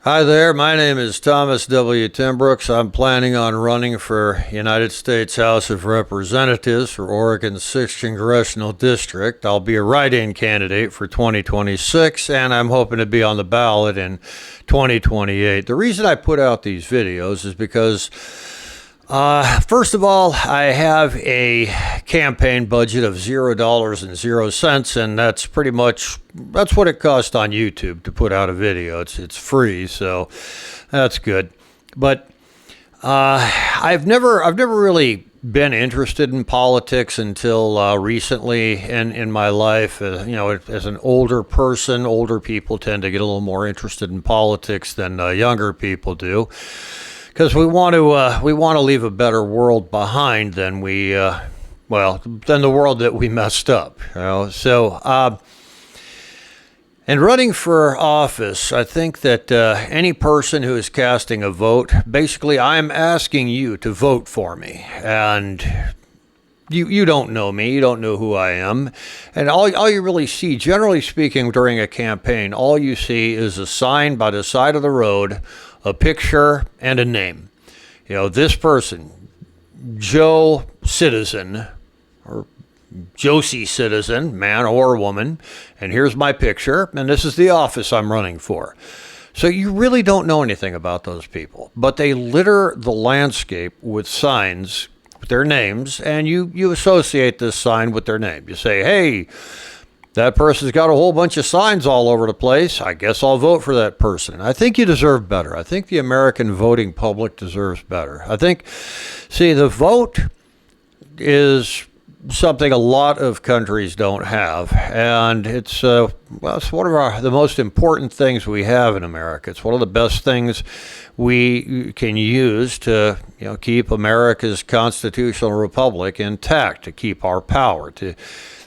Hi there, my name is Thomas W. Timbrooks. I'm planning on running for United States House of Representatives for Oregon's 6th Congressional District. I'll be a write-in candidate for 2026, and I'm hoping to be on the ballot in 2028. The reason I put out these videos is because first of all, I have a campaign budget of $0 and that's pretty much that's what it costs on YouTube to put out a video. It's free, so that's good. But I've never really been interested in politics until recently in my life. As an older person, older people tend to get a little more interested in politics than younger people do, because we want to leave a better world behind than than the world that we messed up. In running for office, I think that any person who is casting a vote, basically, I'm asking you to vote for me. And you don't know me, you don't know who I am, and all you really see, generally speaking, during a campaign, all you see is a sign by the side of the road, a picture, and a name. This person, Joe Citizen, or Josie Citizen, man or woman, and here's my picture, and this is the office I'm running for. So you really don't know anything about those people, but they litter the landscape with signs with their names, and you associate this sign with their name. You say, hey, that person's got a whole bunch of signs all over the place. I guess I'll vote for that person. I think you deserve better. I think the American voting public deserves better. The vote is something a lot of countries don't have, and it's one of the most important things we have in America. It's one of the best things we can use to keep America's constitutional republic intact, to keep our power, to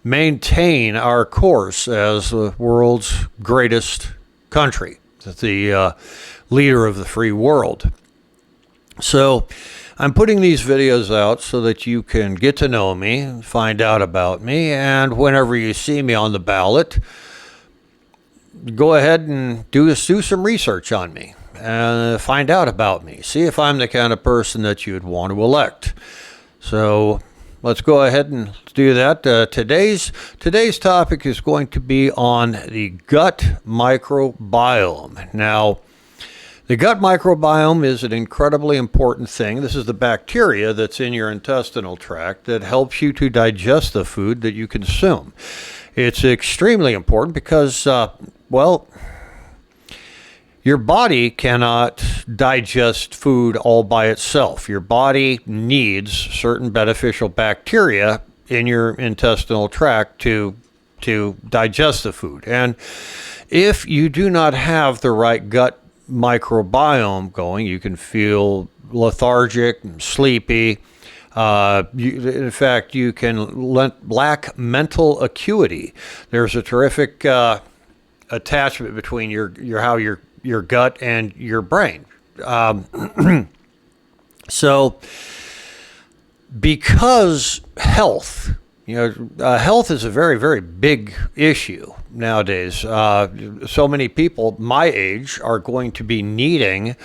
maintain our course as the world's greatest country, the leader of the free world. So I'm putting these videos out so that you can get to know me, find out about me, and whenever you see me on the ballot, go ahead and do some research on me and find out about me. See if I'm the kind of person that you'd want to elect. So let's go ahead and do that. Today's topic is going to be on the gut microbiome. Now, the gut microbiome is an incredibly important thing. This is the bacteria that's in your intestinal tract that helps you to digest the food that you consume. It's extremely important because, your body cannot digest food all by itself. Your body needs certain beneficial bacteria in your intestinal tract to digest the food. And if you do not have the right gut microbiome going, you can feel lethargic and sleepy. In fact, you can lack mental acuity. There's a terrific attachment between your gut and your brain. So, because health is a very, very big issue nowadays. So many people my age are going to be needing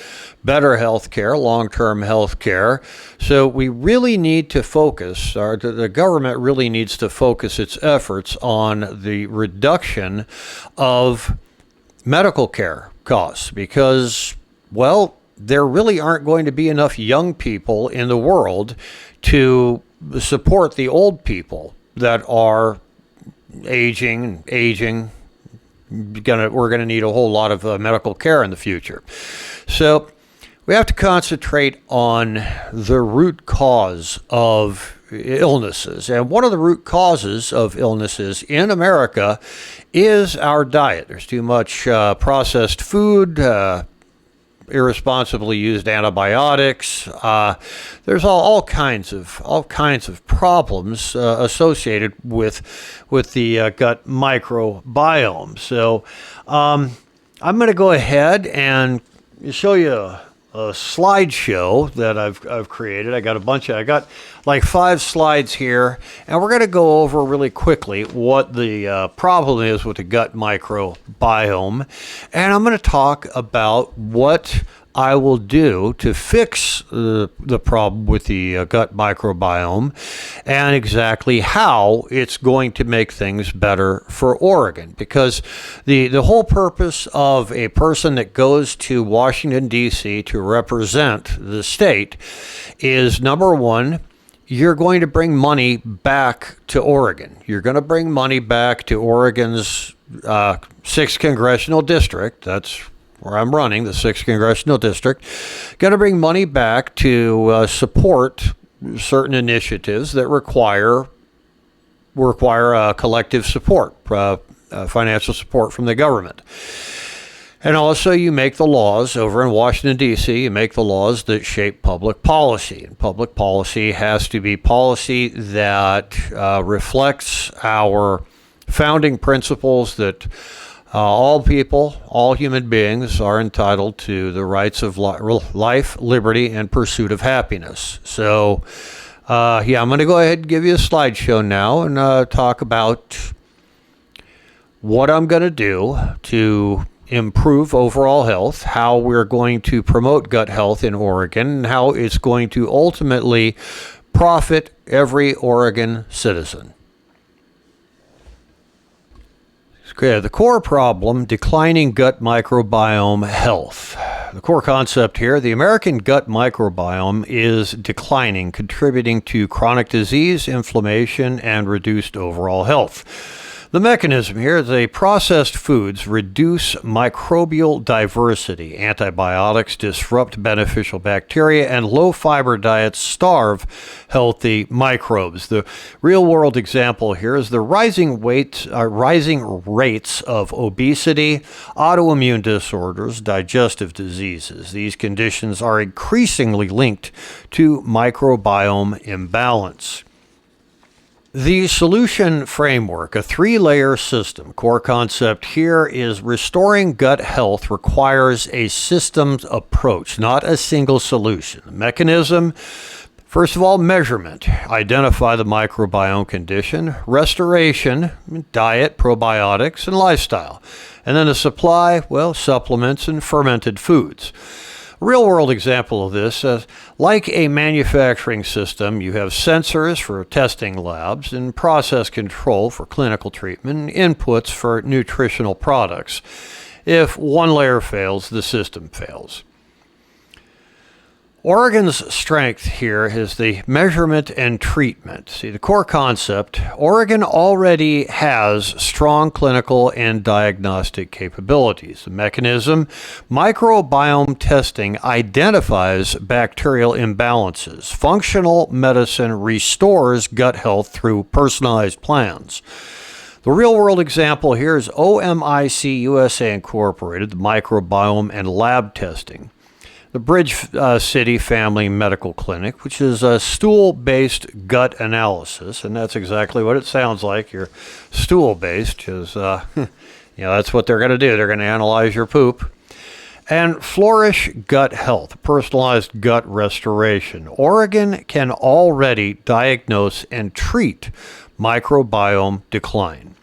better health care, long-term health care. So we really need to focus, or the government really needs to focus its efforts on the reduction of medical care costs, because, there really aren't going to be enough young people in the world to support the old people that are aging. We're going to need a whole lot of medical care in the future. So we have to concentrate on the root cause of illnesses. And one of the root causes of illnesses in America is our diet. There's too much processed food, irresponsibly used antibiotics. There's all kinds of problems associated with the gut microbiome. So I'm going to go ahead and show you slideshow that I've created. I got like 5 slides here, and we're going to go over really quickly what the problem is with the gut microbiome, and I'm going to talk about what I will do to fix the problem with the gut microbiome and exactly how it's going to make things better for Oregon. Because the whole purpose of a person that goes to Washington, D.C. to represent the state is, number one, you're going to bring money back to Oregon. You're going to bring money back to Oregon's 6th Congressional District. That's where I'm running, the 6th Congressional District. Going to bring money back to support certain initiatives that require collective support, financial support from the government. And also you make the laws over in Washington, D.C., you make the laws that shape public policy. And public policy has to be policy that reflects our founding principles that all people, all human beings are entitled to the rights of life, liberty, and pursuit of happiness. So, I'm going to go ahead and give you a slideshow now and talk about what I'm going to do to improve overall health, how we're going to promote gut health in Oregon, and how it's going to ultimately profit every Oregon citizen. Okay, the core problem, declining gut microbiome health. The core concept here, the American gut microbiome is declining, contributing to chronic disease, inflammation, and reduced overall health. The mechanism here is processed foods reduce microbial diversity. Antibiotics disrupt beneficial bacteria, and low-fiber diets starve healthy microbes. The real-world example here is the rising rates of obesity, autoimmune disorders, digestive diseases. These conditions are increasingly linked to microbiome imbalance. The solution framework, a 3-layer system. Core concept here is restoring gut health requires a systems approach, not a single solution. The mechanism, first of all, measurement. Identify the microbiome condition. Restoration, diet, probiotics, and lifestyle. And then the supply, supplements and fermented foods. Real-world example of this, like a manufacturing system, you have sensors for testing labs and process control for clinical treatment and inputs for nutritional products. If one layer fails, the system fails. Oregon's strength here is the measurement and treatment. See, the core concept, Oregon already has strong clinical and diagnostic capabilities. The mechanism, microbiome testing identifies bacterial imbalances. Functional medicine restores gut health through personalized plans. The real-world example here is OMIC USA Incorporated, the microbiome and lab testing. The Bridge City Family Medical Clinic, which is a stool-based gut analysis, and that's exactly what it sounds like. You're stool-based, because that's what they're going to do. They're going to analyze your poop. And Flourish Gut Health, personalized gut restoration. Oregon can already diagnose and treat microbiome decline.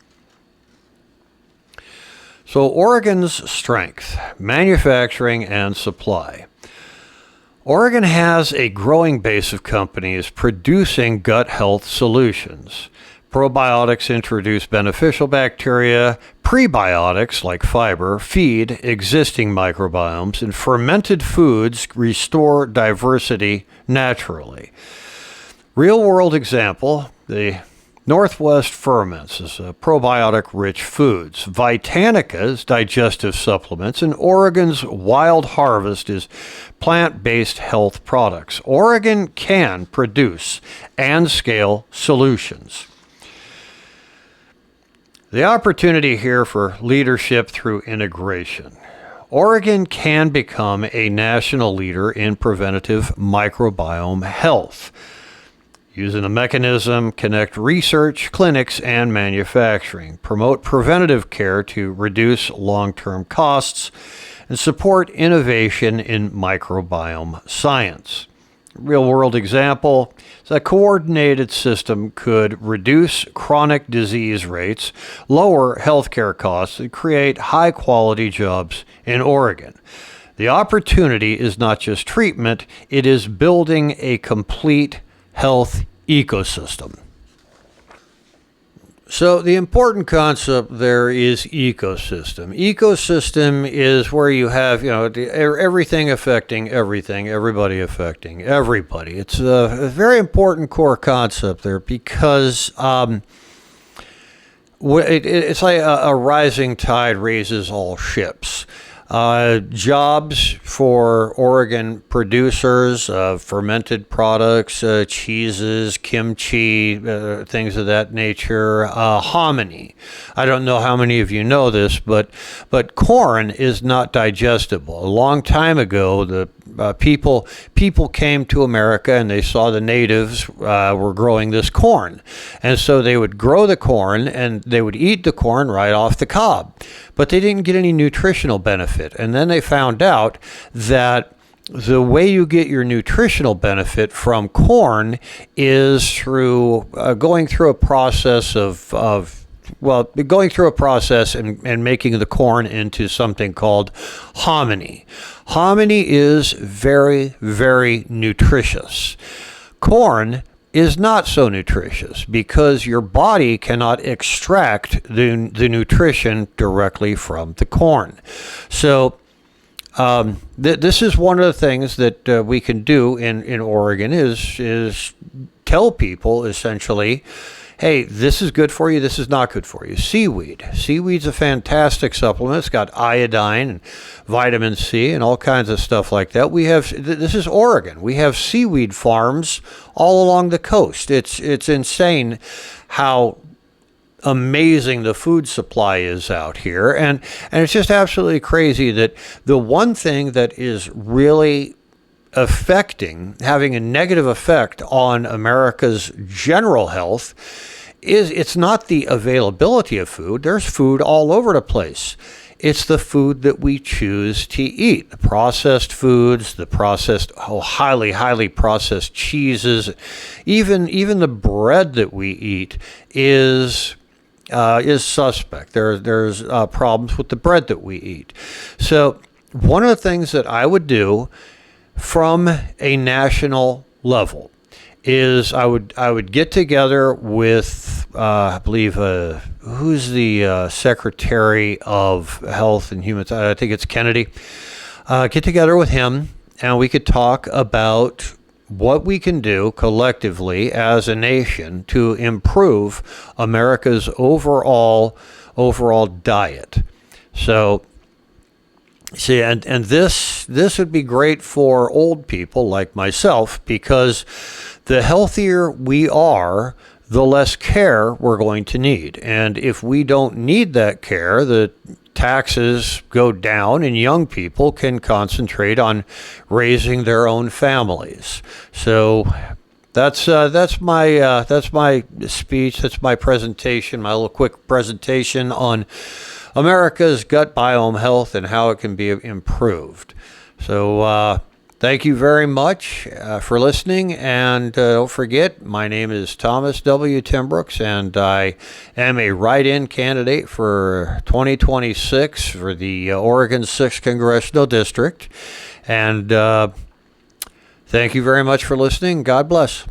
So Oregon's strength, manufacturing and supply. Oregon has a growing base of companies producing gut health solutions. Probiotics introduce beneficial bacteria, prebiotics like fiber feed existing microbiomes, and fermented foods restore diversity naturally. Real-world example, the Northwest Ferments is probiotic-rich foods. Vitanica is digestive supplements, and Oregon's Wild Harvest is plant-based health products. Oregon can produce and scale solutions. The opportunity here for leadership through integration. Oregon can become a national leader in preventative microbiome health. Using the mechanism, connect research, clinics, and manufacturing. Promote preventative care to reduce long-term costs and support innovation in microbiome science. Real-world example is a coordinated system could reduce chronic disease rates, lower healthcare costs, and create high-quality jobs in Oregon. The opportunity is not just treatment, it is building a complete health ecosystem. So the important concept there is ecosystem. Ecosystem is where you have, everything affecting everything, everybody affecting everybody. It's a very important core concept there because it's like a rising tide raises all ships. Jobs for Oregon producers of fermented products, cheeses, kimchi, things of that nature, hominy. I don't know how many of you know this, but corn is not digestible. A long time ago, the people came to America and they saw the natives were growing this corn. And so they would grow the corn and they would eat the corn right off the cob. But they didn't get any nutritional benefit. And then they found out that the way you get your nutritional benefit from corn is through going through a process and making the corn into something called hominy. Hominy is very, very nutritious. Corn is not so nutritious because your body cannot extract the nutrition directly from the corn. So this is one of the things that we can do in Oregon is tell people essentially, hey, this is good for you, this is not good for you. Seaweed. Seaweed's a fantastic supplement. It's got iodine and vitamin C and all kinds of stuff like that. This is Oregon. We have seaweed farms all along the coast. It's insane how amazing the food supply is out here. And it's just absolutely crazy that the one thing that is really having a negative effect on America's general health it's not the availability of food. There's food all over the place. It's the food that we choose to eat. The processed foods, the processed, highly, highly processed cheeses, even the bread that we eat is suspect. There's problems with the bread that we eat. So one of the things that I would do from a national level is I would get together with I believe who's the Secretary of Health and Human. I think it's Kennedy. Get together with him and we could talk about what we can do collectively as a nation to improve America's overall diet. So. See, and this would be great for old people like myself because the healthier we are, the less care we're going to need. And if we don't need that care, the taxes go down and young people can concentrate on raising their own families. So that's my speech. That's my presentation, my little quick presentation on America's gut biome health and how it can be improved. So thank you very much for listening. And don't forget, my name is Thomas W. Timbrooks, and I am a write-in candidate for 2026 for the Oregon 6th Congressional District. And thank you very much for listening. God bless.